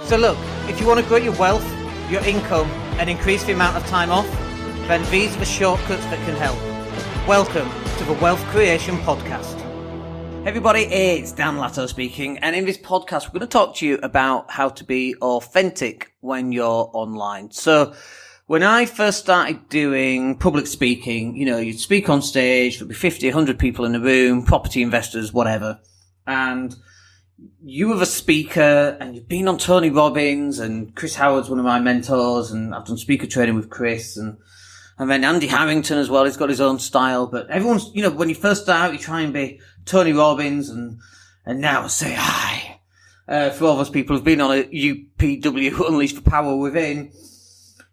So look, if you want to grow your wealth, your income, and increase the amount of time off, then these are the shortcuts that can help. Welcome to the Wealth Creation Podcast. Hey everybody, it's Dan Latto speaking, and in this podcast we're going to talk to you about how to be authentic when you're online. So when I first started doing public speaking, you'd speak on stage, there'd be 50, 100 people in the room, property investors, whatever, and you were the speaker, and you've been on Tony Robbins, and Chris Howard's one of my mentors, and I've done speaker training with Chris, and then Andy Harrington as well. He's got his own style, but everyone's, when you first start out, you try and be Tony Robbins, and now say hi. For all those people who've been on a UPW, Unleash the Power Within,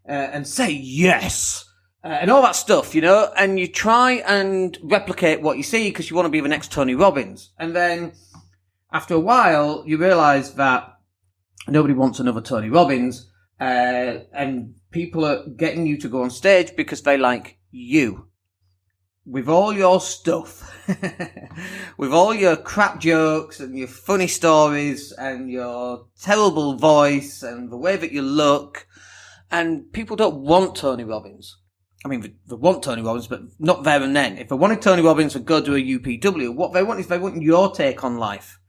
and say yes. And all that stuff, and you try and replicate what you see because you want to be the next Tony Robbins. And then after a while, you realise that nobody wants another Tony Robbins, and people are getting you to go on stage because they like you. With all your stuff, with all your crap jokes and your funny stories and your terrible voice and the way that you look, and people don't want Tony Robbins. I mean, they want Tony Robbins, but not there and then. If they wanted Tony Robbins, they'd go to a UPW. What they want is they want your take on life.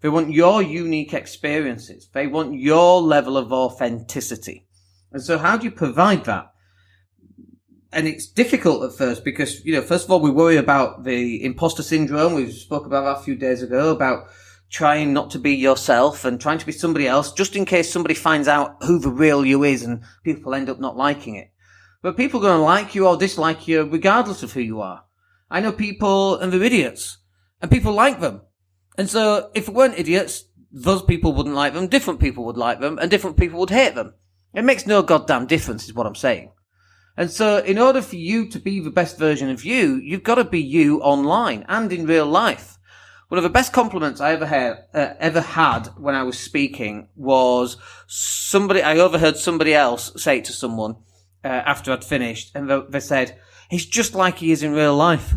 They want your unique experiences. They want your level of authenticity. And so how do you provide that? And it's difficult at first because, first of all, we worry about the imposter syndrome. We spoke about that a few days ago, about trying not to be yourself and trying to be somebody else just in case somebody finds out who the real you is and people end up not liking it. But people are going to like you or dislike you regardless of who you are. I know people and they're idiots and people like them. And so if it weren't idiots, those people wouldn't like them, different people would like them, and different people would hate them. It makes no goddamn difference is what I'm saying. And so in order for you to be the best version of you, you've got to be you online and in real life. One of the best compliments I ever had when I was speaking was I overheard somebody else say to someone after I'd finished, and they said, "He's just like he is in real life."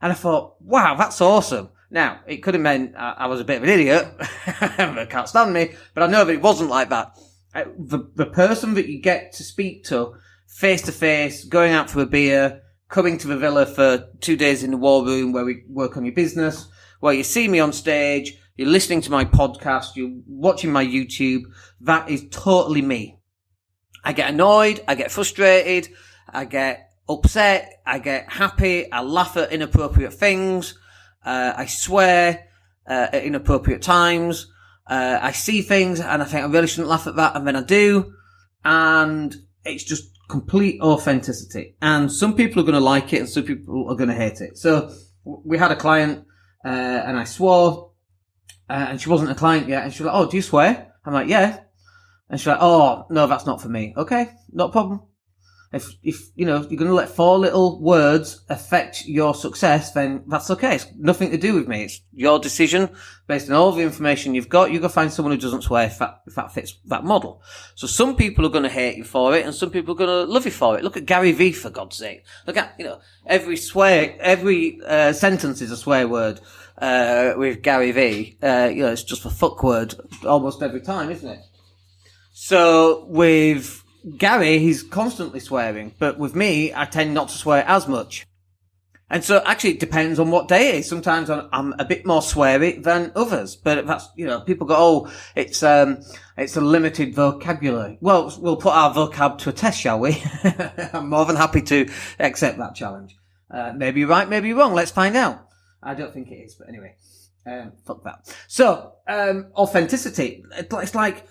And I thought, wow, that's awesome. Now, it could have meant I was a bit of an idiot. They can't stand me. But I know that it wasn't like that. The person that you get to speak to face to face, going out for a beer, coming to the villa for 2 days in the war room where we work on your business, where you see me on stage, you're listening to my podcast, you're watching my YouTube, that is totally me. I get annoyed, I get frustrated, I get upset, I get happy, I laugh at inappropriate things, I swear at inappropriate times. I see things and I think I really shouldn't laugh at that, and then I do. And it's just complete authenticity. And some people are going to like it and some people are going to hate it. So we had a client, and I swore, and she wasn't a client yet. And she was like, "Oh, do you swear?" I'm like, "Yeah." And she's like, "Oh, no, that's not for me." Okay, not a problem. If you're going to let 4 little words affect your success, then that's okay. It's nothing to do with me. It's your decision based on all the information you've got. You go find someone who doesn't swear if that fits that model. So some people are going to hate you for it and some people are going to love you for it. Look at Gary Vee, for God's sake. Look at, every sentence is a swear word, with Gary Vee. It's just a fuck word almost every time, isn't it? So with Gary, he's constantly swearing, but with me, I tend not to swear as much. And so actually it depends on what day it is. Sometimes I'm a bit more sweary than others, but that's, people go, "Oh, it's a limited vocabulary." Well, we'll put our vocab to a test, shall we? I'm more than happy to accept that challenge. Maybe you're right, maybe you're wrong. Let's find out. I don't think it is, but anyway, fuck that. So, authenticity. It's like,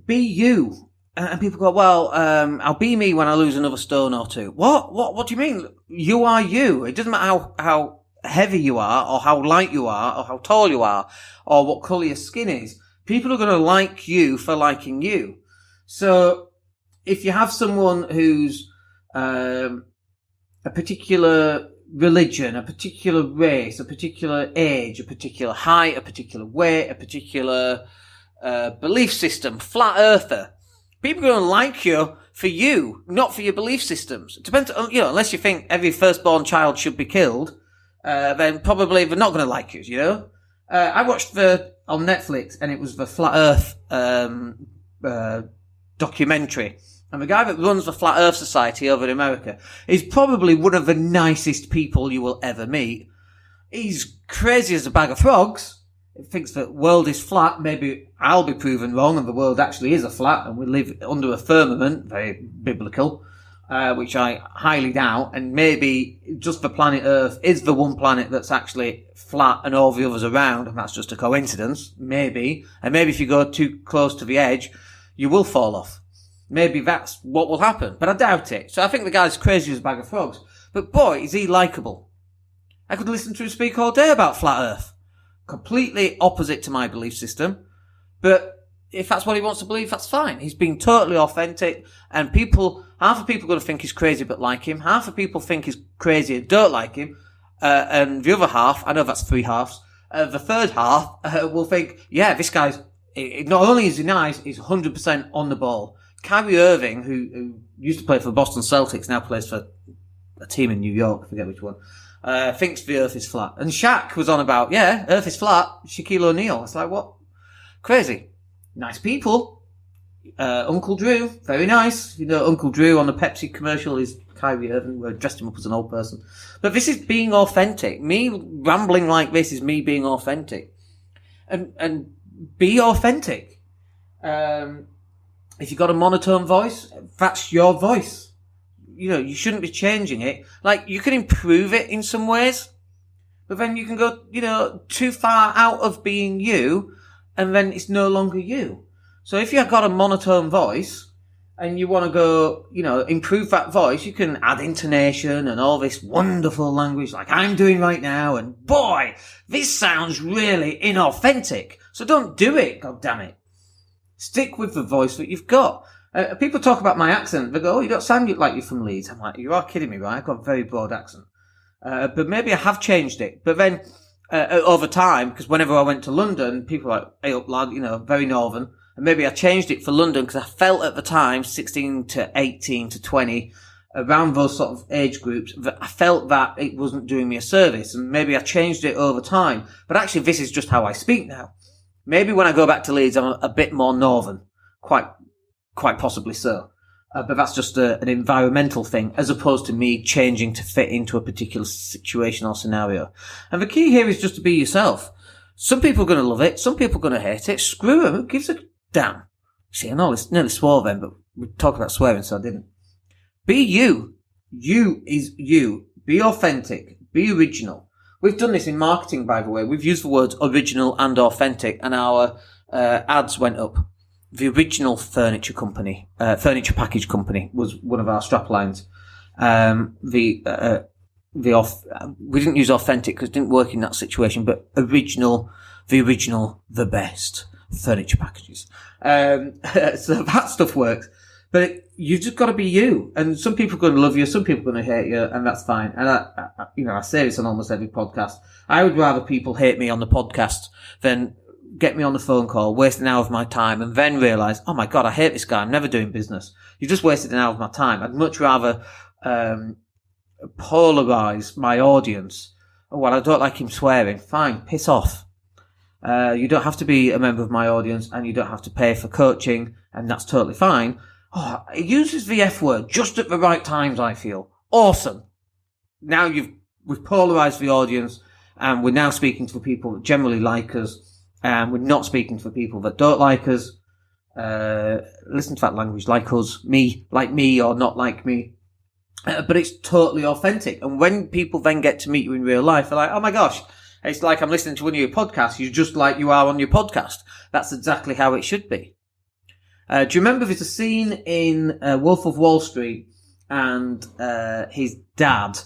be you. And people go, "Well, I'll be me when I lose another stone or two." What do you mean? You are you. It doesn't matter how heavy you are, or how light you are, or how tall you are, or what colour your skin is. People are going to like you for liking you. So if you have someone who's a particular religion, a particular race, a particular age, a particular height, a particular weight, a particular belief system, flat earther, people are going to like you for you, not for your belief systems. It depends, unless you think every firstborn child should be killed, then probably they're not going to like you, I watched on Netflix, and it was the Flat Earth documentary. And the guy that runs the Flat Earth Society over in America is probably one of the nicest people you will ever meet. He's crazy as a bag of frogs. He thinks that the world is flat. Maybe I'll be proven wrong and the world actually is a flat and we live under a firmament, very biblical, which I highly doubt. And maybe just the planet Earth is the one planet that's actually flat and all the others around, and that's just a coincidence. Maybe. And maybe if you go too close to the edge, you will fall off. Maybe that's what will happen, but I doubt it. So I think the guy's crazy as a bag of frogs. But boy, is he likeable. I could listen to him speak all day about flat Earth. Completely opposite to my belief system. But if that's what he wants to believe, that's fine. He's being totally authentic, and half the people are going to think he's crazy but like him. Half the people think he's crazy and don't like him. And the other half, I know that's 3 halves, the third half will think, yeah, this guy's, not only is he nice, he's 100% on the ball. Kyrie Irving, who used to play for the Boston Celtics, now plays for a team in New York, I forget which one, thinks the Earth is flat. And Shaq was on about, yeah, Earth is flat, Shaquille O'Neal. It's like, what? Crazy. Nice people. Uncle Drew, very nice. You know, Uncle Drew on the Pepsi commercial is Kyrie Irving. We dressed him up as an old person. But this is being authentic. Me rambling like this is me being authentic. And be authentic. If you've got a monotone voice, that's your voice. You know, you shouldn't be changing it. Like, you can improve it in some ways, but then you can go, you know, too far out of being you, and then it's no longer you. So if you've got a monotone voice, and you want to go, you know, improve that voice, you can add intonation and all this wonderful language like I'm doing right now, and boy, this sounds really inauthentic. So don't do it, God damn it. Stick with the voice that you've got. People talk about my accent. They go, oh, you don't sound like you're from Leeds. I'm like, you are kidding me, right? I've got a very broad accent. But maybe I have changed it. But then, over time, because whenever I went to London, people were like, hey up lad, you know, very northern. And maybe I changed it for London because I felt at the time, 16 to 18 to 20, around those sort of age groups, that I felt that it wasn't doing me a service. And maybe I changed it over time. But actually, this is just how I speak now. Maybe when I go back to Leeds, I'm a bit more northern. Quite possibly so. But that's just an environmental thing, as opposed to me changing to fit into a particular situation or scenario. And the key here is just to be yourself. Some people are going to love it. Some people are going to hate it. Screw them. Who gives a damn? See, I nearly swore then, but we talked about swearing, so I didn't. Be you. You is you. Be authentic. Be original. We've done this in marketing, by the way. We've used the words original and authentic, and our ads went up. The original furniture package company was one of our strap lines. We didn't use authentic because it didn't work in that situation, but original, the best furniture packages. So that stuff works. But you've just got to be you. And some people are going to love you, some people are going to hate you, and that's fine. And I say this on almost every podcast. I would rather people hate me on the podcast than get me on the phone call, waste an hour of my time, and then realise, oh my God, I hate this guy, I'm never doing business. You just wasted an hour of my time. I'd much rather polarise my audience. Oh, well, I don't like him swearing. Fine, piss off. You don't have to be a member of my audience, and you don't have to pay for coaching, and that's totally fine. Oh, it uses the F word just at the right times, I feel. Awesome. Now we've polarised the audience, and we're now speaking to the people that generally like us, and we're not speaking to the people that don't like us. Listen to that language, like us, me, like me, or not like me. But it's totally authentic. And when people then get to meet you in real life, they're like, oh my gosh, it's like I'm listening to one of your podcasts. You're just like you are on your podcast. That's exactly how it should be. Do you remember there's a scene in Wolf of Wall Street and his dad,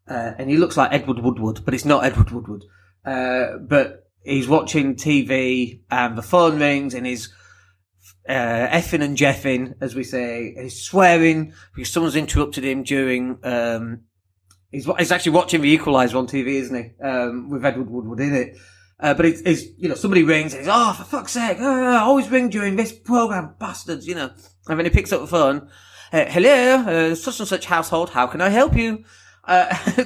and he looks like Edward Woodward, but it's not Edward Woodward. But he's watching TV and the phone rings and he's effing and jeffing, as we say. He's swearing because someone's interrupted him during... He's actually watching The Equalizer on TV, isn't he? With Edward Woodward in it. But it's, you know, somebody rings and he's, oh, for fuck's sake, always ring during this program, bastards, you know. And then he picks up the phone. Hello, such and such household, how can I help you?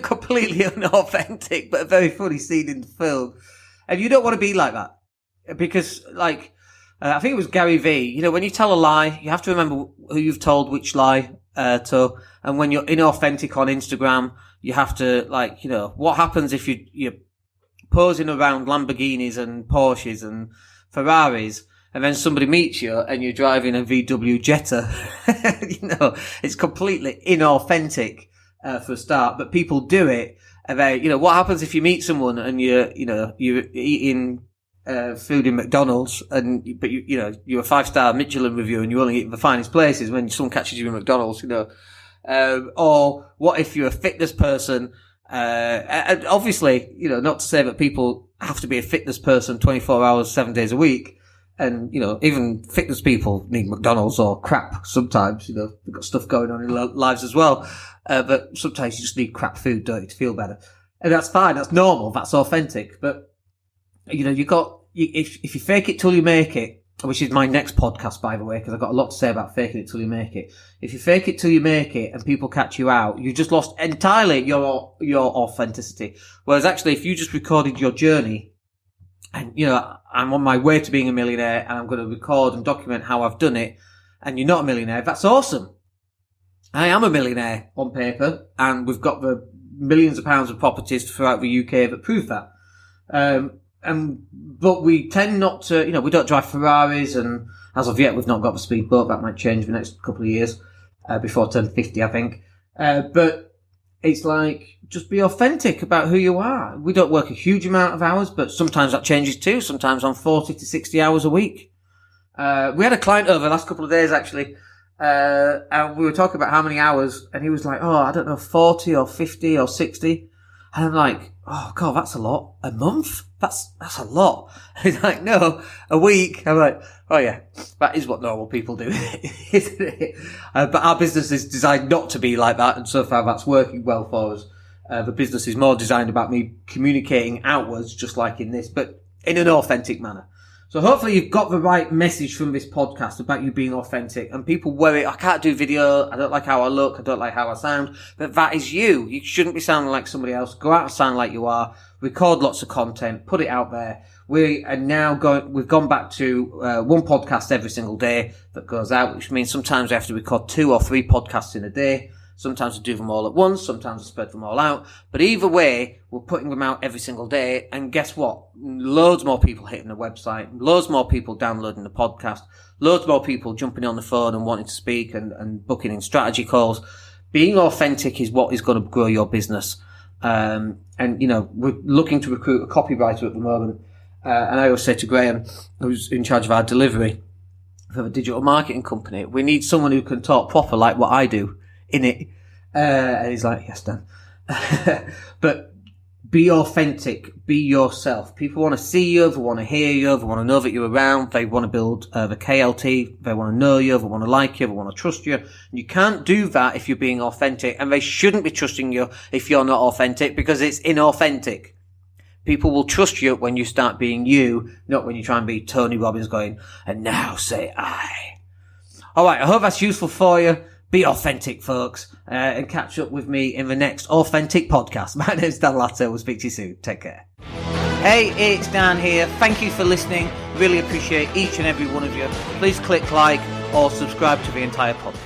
Completely unauthentic, but a very funny scene in the film. And you don't want to be like that. Because, like, I think it was Gary Vee. When you tell a lie, you have to remember who you've told which lie to. And when you're inauthentic on Instagram, you have to, what happens if you're posing around Lamborghinis and Porsches and Ferraris, and then somebody meets you and you're driving a VW Jetta? It's completely inauthentic for a start, but people do it. And then, what happens if you meet someone and you're eating food in McDonald's, but you're a 5-star Michelin reviewer and you only eat the finest places when someone catches you in McDonald's, or what if you're a fitness person? And obviously, not to say that people have to be a fitness person 24 hours, 7 days a week. And, even fitness people need McDonald's or crap sometimes, they've got stuff going on in their lives as well. But sometimes you just need crap food, don't you, to feel better. And that's fine. That's normal. That's authentic. But, if you fake it till you make it, which is my next podcast, by the way, because I've got a lot to say about faking it till you make it. If you fake it till you make it and people catch you out, you just lost entirely your authenticity. Whereas actually, if you just recorded your journey and, I'm on my way to being a millionaire and I'm going to record and document how I've done it, and you're not a millionaire, that's awesome. I am a millionaire on paper, and we've got the millions of pounds of properties throughout the UK that prove that. But we tend not to, we don't drive Ferraris, and as of yet, we've not got the speedboat. That might change in the next couple of years, before I turn 50, I think. But it's like, just be authentic about who you are. We don't work a huge amount of hours, but sometimes that changes too. Sometimes on 40 to 60 hours a week. We had a client over the last couple of days, actually, and we were talking about how many hours, and he was like, I don't know, 40 or 50 or 60. And I'm like, oh God, that's a lot. A month? That's a lot. He's like, no, a week. I'm like, oh yeah, that is what normal people do, isn't it? But our business is designed not to be like that, and so far that's working well for us. The business is more designed about me communicating outwards, just like in this, but in an authentic manner. So hopefully you've got the right message from this podcast about you being authentic. And people worry, I can't do video, I don't like how I look, I don't like how I sound. But that is you. You shouldn't be sounding like somebody else. Go out and sound like you are. Record lots of content. Put it out there. We've gone back to one podcast every single day that goes out, which means sometimes we have to record 2 or 3 podcasts in a day. Sometimes we do them all at once. Sometimes we spread them all out. But either way, we're putting them out every single day. And guess what? Loads more people hitting the website. Loads more people downloading the podcast. Loads more people jumping on the phone and wanting to speak and booking in strategy calls. Being authentic is what is going to grow your business. And we're looking to recruit a copywriter at the moment. And I always say to Graham, who's in charge of our delivery for a digital marketing company, we need someone who can talk proper like what I do in it. And he's like, yes, Dan. But be authentic, be yourself. People want to see you, they want to hear you, they want to know that you're around, they want to build the KLT, they want to know you, they want to like you, they want to trust you. And you can't do that if you're being authentic, and they shouldn't be trusting you if you're not authentic, because it's inauthentic. People will trust you when you start being you, not when you try and be Tony Robbins going, and now say I. Alright, I hope that's useful for you. Be authentic, folks, and catch up with me in the next authentic podcast. My name's Dan Latto. We'll speak to you soon. Take care. Hey, it's Dan here. Thank you for listening. Really appreciate each and every one of you. Please click like or subscribe to the entire podcast.